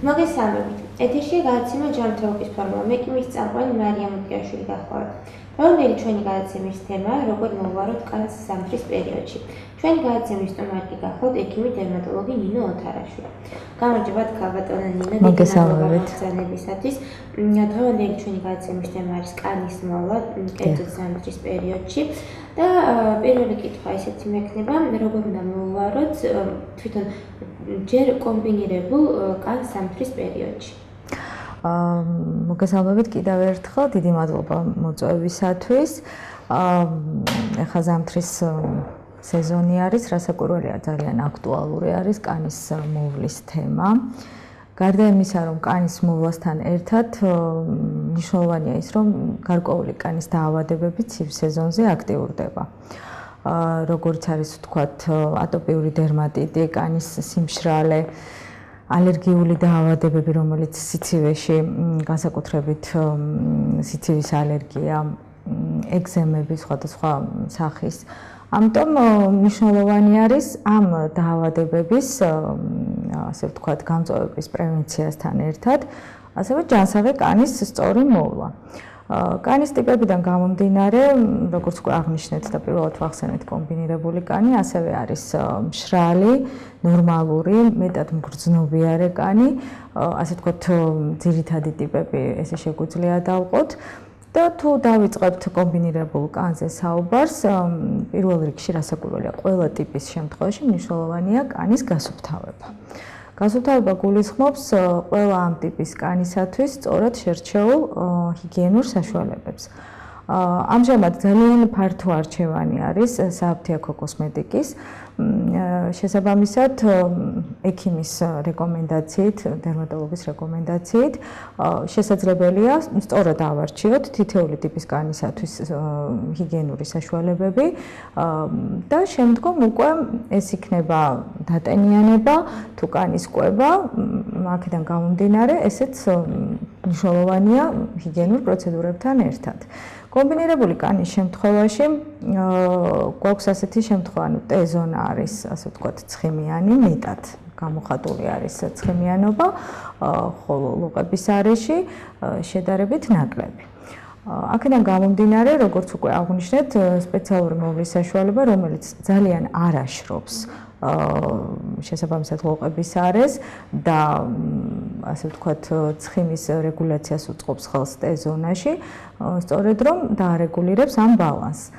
მოგესალმებით. ეთერში გადაცემა ჯანმრთელობის ფორმულა. მე კი მის წამყვანი მარიამ უტიაშვილი გახლავართ. Დღევანდელი ჩვენი გადაცემის თემაა როგორ მოვუაროთ კანს ზამთრის პერიოდში. ჩვენი გადაცემის სტუმარი გახლავთ ექიმი დერმატოლოგი ნინო ოთარაშვილი. გამარჯობათ ქალბატონო ნინო, მოგესალმებით. ბრძანებისათვის. დღევანდელი ჩვენი გადაცემის თემა არის კანის მოვლა კერძოდ ზამთრის პერიოდში და პირველი კითხვა ისეთი მექნება, როგორ უნდა მოვუაროთ თვითონ ჯერ კომბინირებულ კანს ზამთრის პერიოდში. მოგესალმებით კიდევ ერთხელ, დიდი მადლობა მოწვევისათვის. ეხლა ზამთრის სეზონი არის, რასაკვირველია, ძალიან აქტუალური არის კანის მოვლის თემა. გარდა იმისა, რომ კანის მოვლასთან ერთად მნიშვნელოვანია ის, რომ გარკვეული კანის დაავადებები ცივ სეზონზე აქტიურდება. როგორც არის ვთქვათ, ატოპიური დერმატიტი, კანის სიმშრალე, ალერგიული დაავადებები, რომელიც სიცივეში, განსაკუთრებით სიცივის ალერგია, ეგზემები სხვადასხვა სახის. ამიტომ მნიშვნელოვანი არის ამ დაავადებების, ასე ვთქვათ, გამწვავების პრევენციასთან ერთად, ასევე ჯანსაღი კანის სწორი მოვლა. კანის ტიპებიდან გამომდინარე, როგორც უკვე აღნიშნეთ და პირველად ვახსენეთ კომბინირებული კანი, ასევე არის მშრალი, ნორმალური, მეტად მგრძნობიარე კანი, ასე ვთქვათ, ძირითადი ტიპები ესე შეგვიძლია დავყოთ. და თუ დავიწყებთ კომბინირებულ კანზე საუბარს, პირველ რიგში რასაკვირველია, ყველა ტიპის შემთხვევაში მნიშვნელოვანია კანის გასუფთავება. გასუფთავება გულისხმობს ყველა ამ ტიპის კანისათვის სწორად შერჩეულ ჰიგიენურ საშუალებებს. ამჟამად ძალიან ფართო არჩევანი არის სააფთიაქო კოსმეტიკის. შესაბამისად, ექიმის რეკომენდაციით, დერმატოლოგის რეკომენდაციით შესაძლებელია სწორად ავარჩიოთ თითეული ტიპის კანისათვის ჰიგიენური საშუალებები და შემდგომ უკვე ეს იქნება დატენიანება თუ კანის კვება, აქედან გამომდინარე, ესეც მნიშვნელოვანია ჰიგიენურ პროცედურებთან ერთად. კომბინირებული კანის შემთხვევაში გვაქვს ასეთი შემთხვევა, ტ-ზონა არის, ასე ვთქვათ, ცხიმიანი, მეტად გამოხატული არის ცხიმიანობა, ხოლო ლოყების არეში შედარებით ნაკლები. აქედან გამომდინარე, როგორც უკვე აღვნიშნეთ, სპეციალური მოვლის საშუალება, რომელიც ძალიან არ აშრობს შესაბამისად ლოყების არეს და ასე ვთქვათ, ცხიმის რეგულაციას უწყობს ხელს ტ-ზონაში, სწორედ რომ დაარეგულირებს ამ ბალანსს.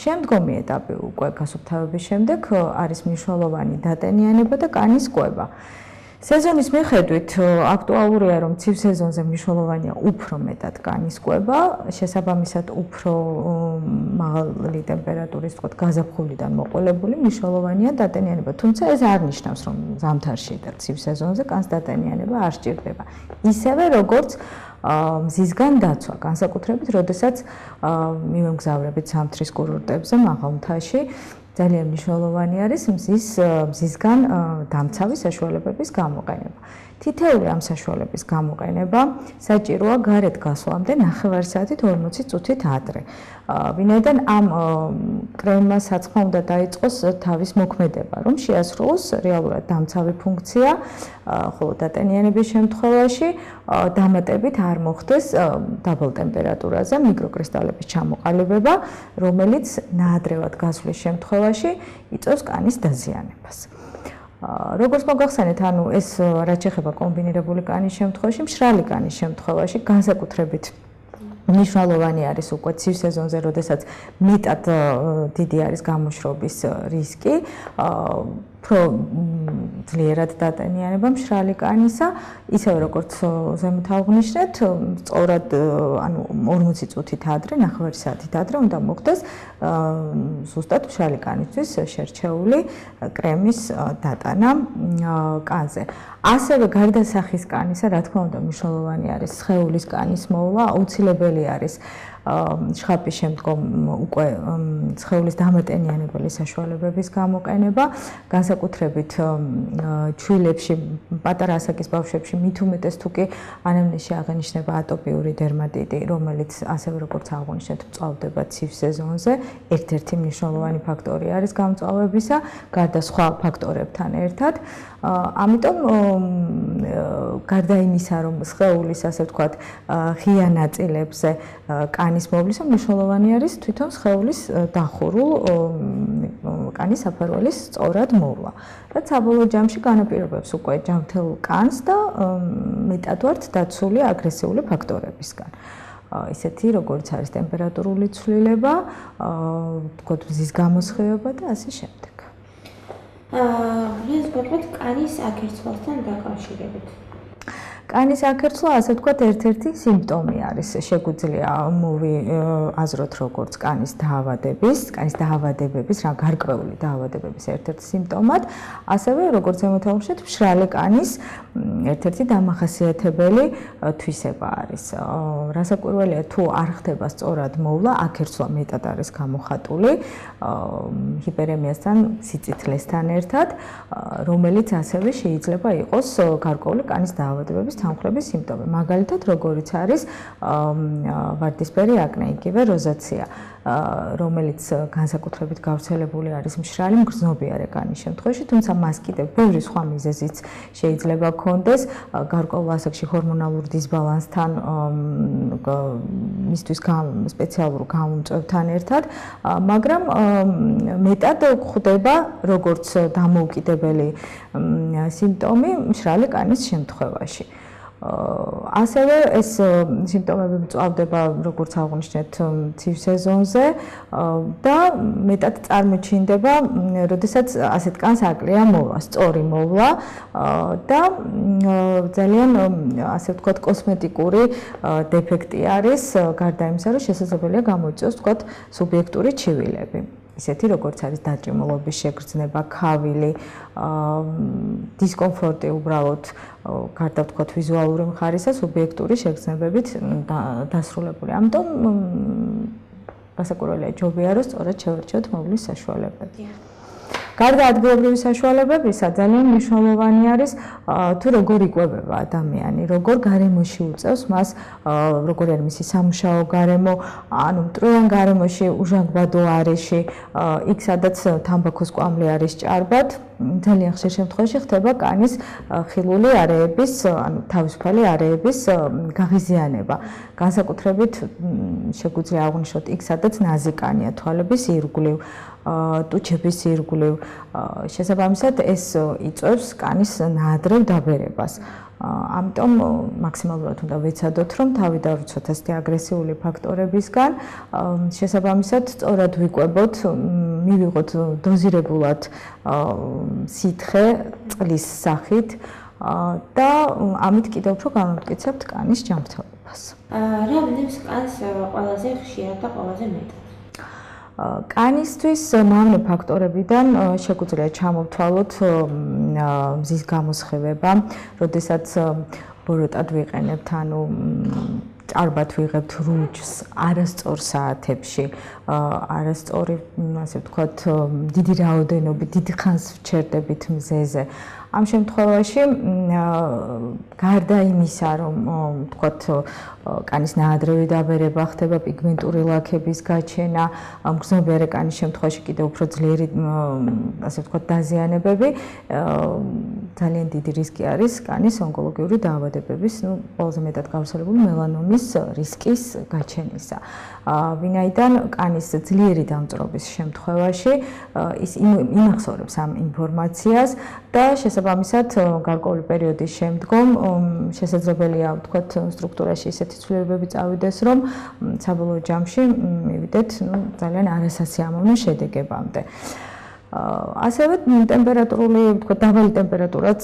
შემდგომი ეტაპი უკვე გასუფთავების შემდეგ არის მნიშვნელოვანი დატენიანება და კანის კვება. სეზონის მიხედვით აქტუალურია, რომ ცივ სეზონზე მნიშვნელოვანია უფრო მეტად კანის კვება, შესაბამისად უფრო მაღალი ტემპერატურის, ვთქვათ, გაზაფხულიდან მოყოლებული მნიშვნელოვანია დატენიანება. თუმცა ეს არ ნიშნავს, რომ ზამთარში და ცივ სეზონზე კანს დატენიანება არ სჭირდება. ისევე როგორც მზისგან დაცვა, განსაკუთრებით, როდესაც მივემგზავრებით ზამთრის კურორტებზე, მაღალ მთაში, ძალიან მნიშვნელოვანი არის მზისგან დამცავი საშუალებების გამოყენება. თითეული ამ საშუალების გამოყენება საჭიროა გარეთ გასვლამდე 9 საათით 40 წუთით ადრე. ვინაიდან ამ კრემმა საწყმა უნდა დაიწყოს თავის მოქმედება, რომ შეასრულოს რეალურად დამცავი ფუნქცია, ხოლო დატენიანების შემთხვევაში დამატებით არ მოხდეს დაბალ ტემპერატურაზე მიკროკრისტალების ჩამოყალიბება, რომელიც ნაადრევად გასვლის შემთხვევაში იწვევს კანის დაზიანებას. როგორც მოგახსენეთ, ანუ ეს რაც შეეხება კომბინირებული კანის შემთხვევაში, მშრალი კანის შემთხვევაში განსაკუთრებით მნიშვნელოვანი არის უკვე ცივ სეზონზე, როდესაც მეტად დიდი არის გამოშრობის რისკი, უფრო ძლიერად დატენიანება მშრალი კანისა, ისევე როგორც ზემოთ აღვნიშნეთ, სწორად ანუ 40 წუთით ადრე, 9 საათით ადრე უნდა მოხდეს ზუსტად მშრალი კანისთვის შერჩეული კრემის დატანა კანზე. ასევე გარდა სახის კანისა, რა თქმა უნდა, მნიშვნელოვანი არის სხეულის კანის მოვლა, აუცილებელი არის შხაპის შემდგომ უკვე სხეულის დამატენიანებელი საშუალებების გამოყენება, განსაკუთრებით ჩვილებში, პატარა ასაკის ბავშვებში მით უმეტეს თუ კი ანამნეზში აღენიშნება ატოპიური დერმატიტი, რომელიც ასევე როგორც აღვნიშნეთ, მწვავდება ცივ სეზონზე, ერთ-ერთი მნიშვნელოვანი ფაქტორი არის გამწვავებისა, გარდა სხვა ფაქტორებთან ერთად. ამიტომ გარდა იმისა, რომ სხეულის, ასე ვთქვათ, ღია ნაწილებზე კანის მოვლისა მნიშვნელოვანი არის თვითონ სხეულის დახურულ კანის საფარველის სწორად მოვლა. რაც საბოლოო ჯამში განაპირობებს უკვე ჯანმრთელ კანს და მეტად ვართ დაცული აგრესიული ფაქტორებისგან. ისეთი როგორც არის ტემპერატურული ცვლილება, თქო მზის გამოსხივება და ასე შემდეგ. რეზულტატად კანის აქერცვლასთან დაკავშირებით. კანის აქერცვლა, ასე ვთქვათ, ერთ-ერთი სიმპტომი არის. შეგვიძლია მოვიაზროთ როგორც კანის დაავადებების, გარკვეული დაავადებების ერთ-ერთ სიმპტომად, ასევე როგორც ემოთალმშეთ, მშრალი კანის ერთ-ერთი დამახასიათებელი თვისება არის. რასაკვირველია, თუ არ ხდება სწორად მოვლა, აქერცვლა მეტად არის გამოხატული ჰიპერემიასთან, სიწითლესთან ერთად, რომელიც ასევე შეიძლება იყოს გარკვეული კანის დაავადებების თანხლების სიმპტომი. მაგალითად, როგორიც არის ვარდისფერი აკნე, იგივე როზაცია, რომელიც განსაკუთრებით გავრცელებული არის მშრალი მგრძნობიარე კანის შემთხვევაში, თუმცა მას კიდევ ბევრი სხვა მიზეზიც შეიძლება ჰქონდეს, გარკვეულ ასაკში ჰორმონალურ დისბალანსთან, მისთვის სპეციალურ გამომწვევთან ერთად, მაგრამ მეტად გვხვდება როგორც დამოუკიდებელი სიმპტომი მშრალი კანის შემთხვევაში. ასევე ეს სიმპტომები მწვავდება, როგორც აღვნიშნეთ, ცივ სეზონზე და მეტად წარმოჩინდება, როდესაც ასეთ კანს აკლია მოვლა, სწორი მოვლა და ძალიან, ასე ვთქვათ, კოსმეტიკური დეფექტი არის, გარდა იმისა, რომ შესაძლებელია გამოიწვიოს, ვთქვათ, სუბიექტური ჩივილები. ისეთი როგორც არის დაჭიმულობის შეგრძნება, ქავილი, დისკომფორტი უბრალოდ გარდა ვთქვათ ვიზუალური მხარისა, სუბიექტური შეგრძნებებით დასრულებული. ამიტომ რასაკვირველია, ჯობია რომ სწორად შევარჩიოთ მოვლის საშუალებები. გარდა ადგილობრივი საშუალებებისა, ძალიან მნიშვნელოვანი არის თუ როგორ იკვებება ადამიანი, როგორ გარემოში უწევს მას, როგორ არის მისი სამუშაო გარემო, ანუ მტრიან გარემოში, უჟანგბადო არეში, იქ სადაც თამბაქოს კვამლი არის ჭარბად, ძალიან ხშირ შემთხვევაში ხდება კანის ხილული არეების, ანუ თავისუფალი არეების გაღიზიანება. განსაკუთრებით შეგვიძლია აღვნიშნოთ იქ, სადაც ნაზი კანია, თვალების ირგვლივ, ტუჩების ირგვლივ. შესაბამისად, ეს იწვევს კანის ნაადრევ დაბერებას. ამიტომ მაქსიმალურად უნდა ვეცადოთ, რომ თავი დავიცოთ ასეთი აგრესიული ფაქტორებისგან. შესაბამისად, სწორად ვიკვებოთ, მივიღოთ დოზირებულად სითხე წყლის სახით და ამით კიდევ უფრო გამოვმტკიცებთ კანის ჯანმრთელობას. რა ვნებს კანს ყველაზე ხშირად და ყველაზე მეტად? კანისთვის მავნე ფაქტორებიდან შეგვიძლია ჩამოვთვალოთ მზის გამოსხივება, როდესაც ბოროტად ვიყენებთ, ანუ ჭარბად ვიღებთ რუჩს არასწორ საათებში, არასწორი, ასე ვთქვათ, დიდი რაოდენობით, დიდ ხანს ვჩერდებით მზეზე. ამ შემთხვევაში გარდა იმისა, რომ ვთქვათ, კანის ნაადრევი დაბერება ხდება, პიგმენტური ლაქების გაჩენა, მგრძნობიარე კანის შემთხვევაში კიდევ უფრო ძლიერი, ასე ვთქვათ, დაზიანებები, ძალიან დიდი რისკი არის კანის ონკოლოგიური დაავადებების, ყველაზე მეტად გავრცელებული მელანომის რისკის გაჩენისა. ვინაიდან კანის ძლიერი დამწვრობის შემთხვევაში ის იმახსოვრებს ამ ინფორმაციას და შესაბამისად გარკვეული პერიოდის შემდგომ შესაძლებელია ვთქვათ სტრუქტურაში ისეთი ცვლილებები წავიდეს, რომ საბოლოო ჯამში მივიდეთ ძალიან არასასიამოვნო შედეგებამდე. ასევე ტემპერატურული, ვთქვათ, დაბალი ტემპერატურაც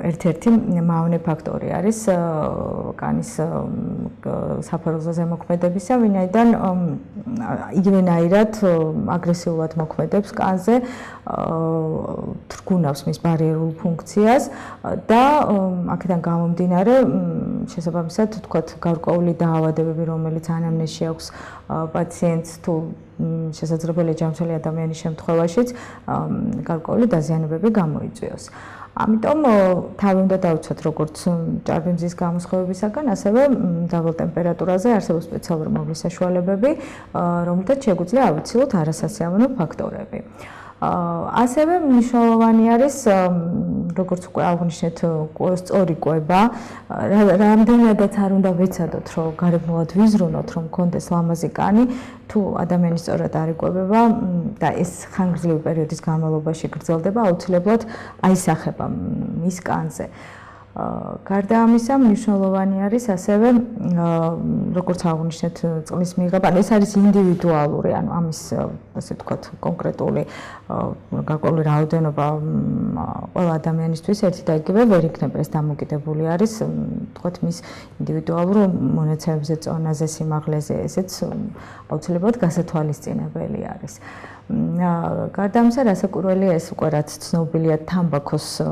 ერთ-ერთი მავნე ფაქტორი არის კანის საფარველზე ზემოქმედებისა, ვინაიდან იგივენაირად აგრესიულად მოქმედებს კანზე, თრგუნავს მის ბარიერულ ფუნქციას და აქედან გამომდინარე შესაბამისად თქვათ გარკვეული დაავადებები, რომელიც ანამნეზში აქვს პაციენტს თუ შესაძლებელია ჯანმრთელი ადამიანის შემთხვევაშიც გარკვეული დაზიანებები გამოიწვიოს. ამიტომ თავი უნდა დავუცოთ როგორც ჭარბი მზის გამოსხივებისაგან, ასევე დაბალ ტემპერატურაზე არსებობს სპეციალური მოვლის საშუალებები, რომელთაც შეგვიძლია ავიცილოთ არასასიამოვნო ფაქტორები. ასევე მნიშვნელოვანი არის, როგორც უკვე აღვნიშნეთ, სწორი კვება, რამდენადაც არ უნდა ვეცადოთ, რომ გარეგნულად ვიზრუნოთ, რომ მქონდეს ლამაზი კანი, თუ ადამიანი სწორად არ იკვებება და ეს ხანგრძლივი პერიოდის განმავლობაში გრძელდება, აუცილებლად აისახება მის კანზე. გარდა ამისა, მნიშვნელოვანი არის ასევე, როგორც აღვნიშნეთ, წყლის მიღება, ეს არის ინდივიდუალური, ანუ ამის, ასე ვთქვათ, კონკრეტული გარკვეული რაოდენობა ყველა ადამიანისთვის ერთი და იგივე ვერ იქნება, ეს დამოკიდებული არის, ვთქვათ, მის ინდივიდუალურ მონაცემებზე, წონაზე, სიმაღლეზე, ესეც აუცილებლად გასათვალისწინებელი არის. გარდა ამისა, რასაკვირველია ეს უკვე რაც ცნობილია თამბაქოს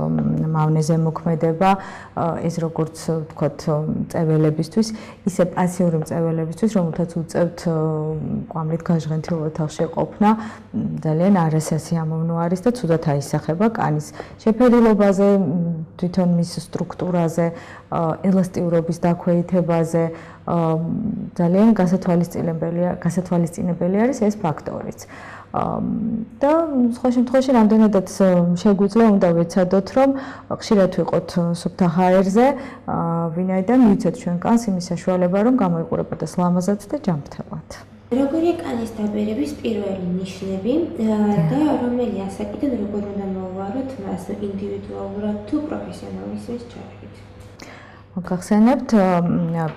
მავნეზე მოქმედება, ეს როგორც ვთქვათ, წეველებისთვის, ისე პასიური მწეველებისთვის, რომელთაც უწევთ კვამლით გაჟღენთილ ოთახში ყოფნა, ძალიან არასასიამოვნო არის და ცუდად აისახება კანის შეფერილობაზე, თვითონ მის სტრუქტურაზე, ელასტიურობის დაქვეითებაზე, ძალიან გასათვალისწინებელი არის ეს ფაქტორიც. და სხვა შემთხვევაში რამდენადაც შეგვიძლია უნდა ვეცადოთ, რომ ხშირად ვიყოთ სუფთა ჰაერზე, ვინაიდან მივიცეთ ჩვენ კანს იმის საშუალება, რომ გამოიყურებოდეს ლამაზად და ჯანმრთელად. როგორია კანის დაბერების პირველი ნიშნები და რომელი ასაკიდან როგორ უნდა მოვუაროთ მას ინდივიდუალურად თუ პროფესიონალიზმის ჩართვით? გახსენებთ,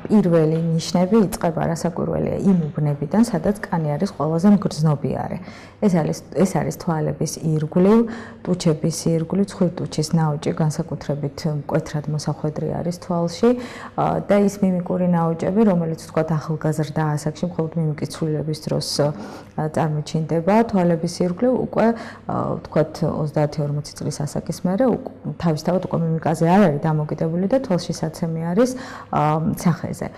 პირველი ნიშნები იწყება რასაკვირველია იმ უბნებიდან, სადაც კანი არის ყველაზე მგრძნობიარე. ეს არის თვალების ირგვლივ, ტუჩების ირგვლივ, ცხვირტუჩის ნაოჭი განსაკუთრებით მკვეთრად მოსახვედრი არის თვალში და ის მიმიკური ნაოჭები, რომელიც ვთქვათ ახალგაზრდა ასაკში მხოლოდ მიმიკის ცვლილების დროს წარმოჩინდება, თვალების ირგვლივ უკვე ვთქვათ 30-40 წლის ასაკის მერე თავისთავად უკვე მიმიკაზე არ არის დამოკიდებული და თვალში საცემი არის სახეზე.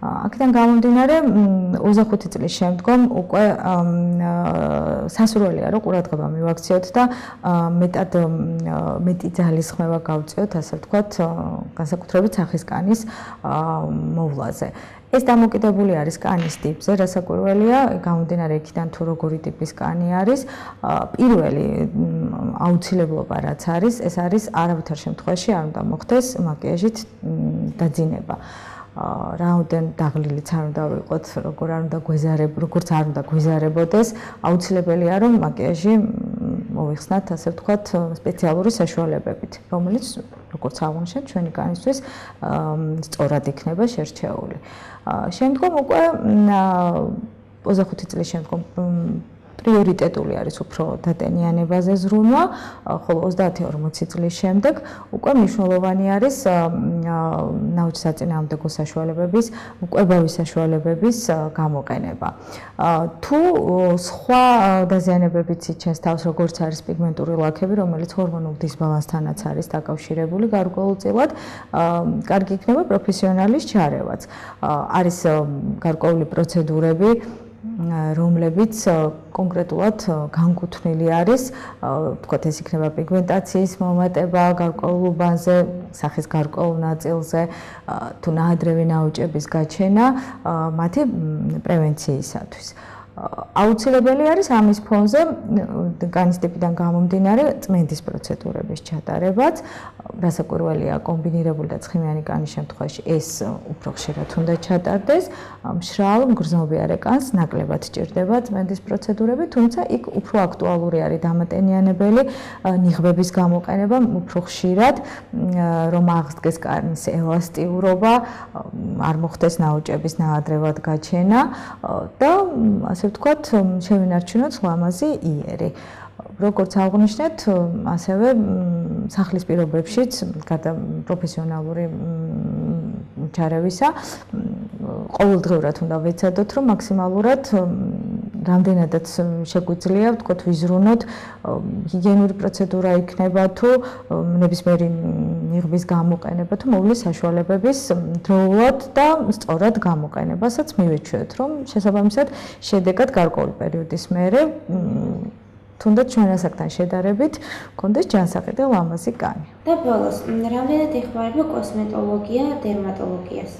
აქედან გამომდინარე 25 წლის შემდგომ უკვე სასურველია რომ ყურადღება მივაქციოთ და მეტი ძალისხმევა გავწიოთ, ასე ვთქვათ, განსაკუთრებით სახის კანის მოვლაზე. ეს დამოკიდებული არის კანის ტიპზე, რასაკვირველია, გამომდინარე იქიდან თუ როგორი ტიპის კანი არის, პირველი აუცილებლობა რაც არის, ეს არის არავითარ შემთხვევაში არ უნდა მოხდეს მაკიაჟით დაძინება. რაოდენ დაღლილიც არ უნდა ვიყოთ, როგორც არ უნდა გვეზარებოდეს, აუცილებელია რომ მაკიაჟი მოვიხსნათ, ასე ვთქვათ, სპეციალური საშუალებებით, რომელიც როგორც აღვნიშნეთ, ჩვენი კანისთვის სწორად იქნება შერჩეული. შემდგომ უკვე 25 წლის შემდგომ პრიორიტეტული არის უფრო დატენიანებაზე ზრუნვა, ხოლო 30-40 წლის შემდეგ უკვე მნიშვნელოვანი არის ნაოჭსაწინააღმდეგო საშუალებების, მკვებავის საშუალებების გამოყენება. თუ სხვა დაზიანებებიც იჩენს თავს, როგორც არის პიგმენტური ლაქები, რომელიც ჰორმონულ დისბალანსთანაც არის დაკავშირებული გარკვეულწილად, კარგი იქნება პროფესიონალის ჩარევაც. არის გარკვეული პროცედურები, რომლებიც კონკრეტულად განკუთვნილი არის, ვთქვათ, ეს იქნება პიგმენტაციის მომატება გარკვეულ უბანზე, სახის გარკვეულ ნაწილზე, თუ ნაადრევი ნაოჭების გაჩენა მათი პრევენციისათვის. აუცილებელი არის ამის ფონზე კანის ტიპიდან გამომდინარე წმენდის პროცედურების ჩატარებაც, რასაკვირველია კომბინირებული და ცხიმიანი კანის შემთხვევაში ეს უფრო ხშირად უნდა ჩატარდეს, მშრალ მგრძნობიარე კანს ნაკლებად სჭირდება წმენდის პროცედურები, თუმცა იქ უფრო აქტუალური არის დამატენიანებელი ნიღბების გამოყენება უფრო ხშირად, რომ აღსდგეს კანის ელასტიურობა, არ მოხდეს ნაოჭების ნაადრევად გაჩენა და ასე ვთქვათ, შევინარჩუნოთ ლამაზი იერი. როგორც აღვნიშნეთ, ასევე სახლის პირობებშიც, გარდა პროფესიონალური ჩარევისა, ყოველდღიურად უნდა ვეცადოთ, რომ მაქსიმალურად რამდენადაც შეგვიძლია, ვთქვათ, ვიზრუნოთ, ჰიგიენური პროცედურა იქნება თუ ნებისმიერი მიღბის გამოყენება თუ მოვლის საშუალებების დროულად და სწორად გამოყენებასაც მივეჩვევთ, რომ შესაბამისად შედეგად გარკვეული პერიოდის მერე თუნდაც ჩვენ ასაკთან შედარებით გქონდეს ჯანსაღი და ლამაზი კანი. და ბოლოს, რამდენად ეხმარება კოსმეტოლოგია დერმატოლოგიას?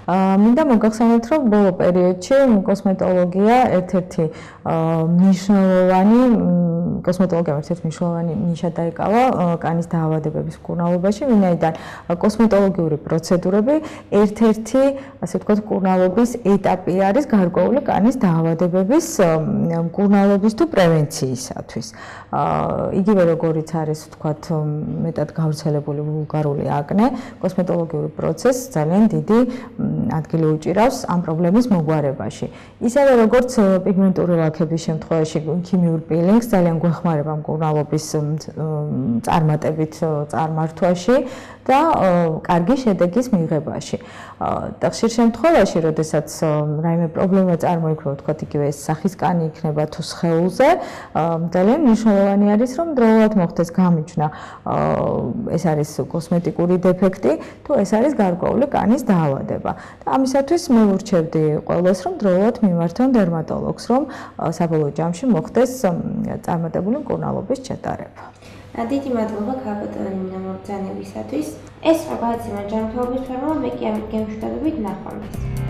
მინდა მოგახსენოთ, რომ ბოლო პერიოდში კოსმეტოლოგია ერთ-ერთი მნიშვნელოვანი ნიშა დაიკავა კანის დაავადებების მკურნალობაში, ვინაიდან კოსმეტოლოგიური პროცედურები ერთ-ერთი, ასე ვთქვათ, მკურნალობის ეტაპი არის გარკვეული კანის დაავადებების მკურნალობის თუ პრევენციისათვის. იგივე როგორიც არის, ვთქვათ, მეტად გავრცელებული ვულგარული აკნე, კოსმეტოლოგიური პროცესი ძალიან დიდი ადგილი უჭირავს ამ პრობლემის მოგვარებაში. ისევე როგორც პიგმენტური ლაქების შემთხვევაში ქიმიურ პილინგს ძალიან გვეხმარება მკურნალობის წარმატებით წარმართვაში და კარგი შედეგის მიღებაში. და ხშირ შემთხვევაში, როდესაც რაიმე პრობლემა წარმოიქმნება, ვთქვათ, იგივე სახის კანი იქნება თუ სხეულზე, ძალიან მნიშვნელოვანი არის, რომ დროულად მოხდეს გამიჩნდა ეს არის კოსმეტიკური დეფექტი, თუ ეს არის გარკვეული კანის დაავადება. და ამისათვის მე ვურჩევდი ყველას, რომ დროულად მიმართონ დერმატოლოგს, რომ საბოლოო ჯამში მოხდეს წარმატებული მკურნალობის ჩატარება. დიდი მადლობა ქალბატონი მობრძანებისათვის. ეს გადაცემა ჯანმრთელობის ფორმულა, მე კი ამ გემშვიდობით ნახვამდის.